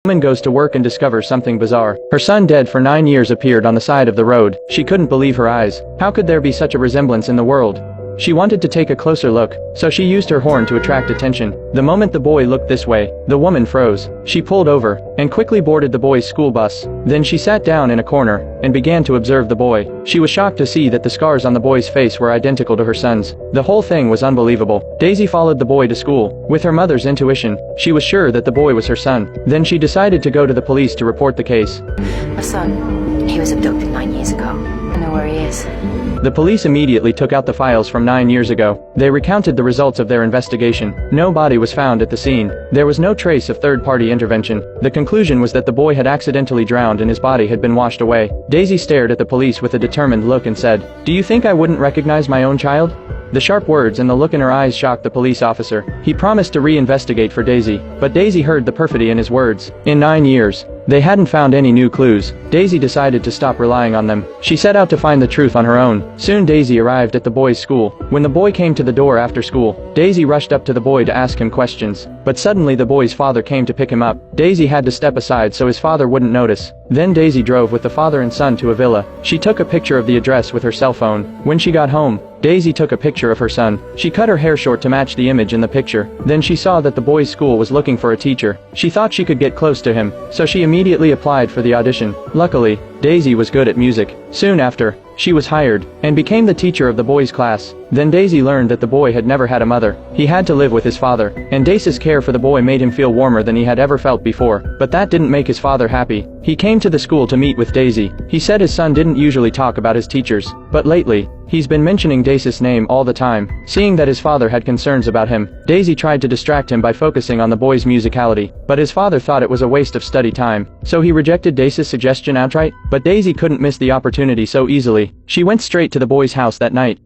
Woman goes to work and discovers something bizarre. Her son, dead for 9 years, appeared on the side of the road. She couldn't believe her eyes. How could there be such a resemblance in the world? She wanted to take a closer look, so she used her horn to attract attention. The moment the boy looked this way, the woman froze. She pulled over, and quickly boarded the boy's school bus. Then she sat down in a corner, and began to observe the boy. She was shocked to see that the scars on the boy's face were identical to her son's. The whole thing was unbelievable. Daisy followed the boy to school. With her mother's intuition, she was sure that the boy was her son. Then she decided to go to the police to report the case. My son, he was abducted 9 years ago. I know where he is. The police immediately took out the files from 9 years ago. They recounted the results of their investigation. No body was found at the scene. There was no trace of third-party intervention. The conclusion was that the boy had accidentally drowned and his body had been washed away. Daisy stared at the police with a determined look and said, "Do you think I wouldn't recognize my own child?" The sharp words and the look in her eyes shocked the police officer. He promised to re-investigate for Daisy, but Daisy heard the perfidy in his words. In 9 years, they hadn't found any new clues. Daisy decided to stop relying on them. She set out to find the truth on her own. Soon Daisy arrived at the boy's school. When the boy came to the door after school, Daisy rushed up to the boy to ask him questions. But suddenly the boy's father came to pick him up. Daisy had to step aside so his father wouldn't notice. Then Daisy drove with the father and son to a villa. She took a picture of the address with her cell phone. When she got home, Daisy took a picture of her son. She cut her hair short to match the image in the picture. Then she saw that the boy's school was looking for a teacher. She thought she could get close to him, so she immediately applied for the audition. Luckily, Daisy was good at music. Soon after, she was hired, and became the teacher of the boys' class. Then Daisy learned that the boy had never had a mother. He had to live with his father, and Daisy's care for the boy made him feel warmer than he had ever felt before. But that didn't make his father happy. He came to the school to meet with Daisy. He said his son didn't usually talk about his teachers, but lately, he's been mentioning Daisy's name all the time. Seeing that his father had concerns about him, Daisy tried to distract him by focusing on the boy's musicality, but his father thought it was a waste of study time, so he rejected Daisy's suggestion outright. But Daisy couldn't miss the opportunity so easily. She went straight to the boy's house that night.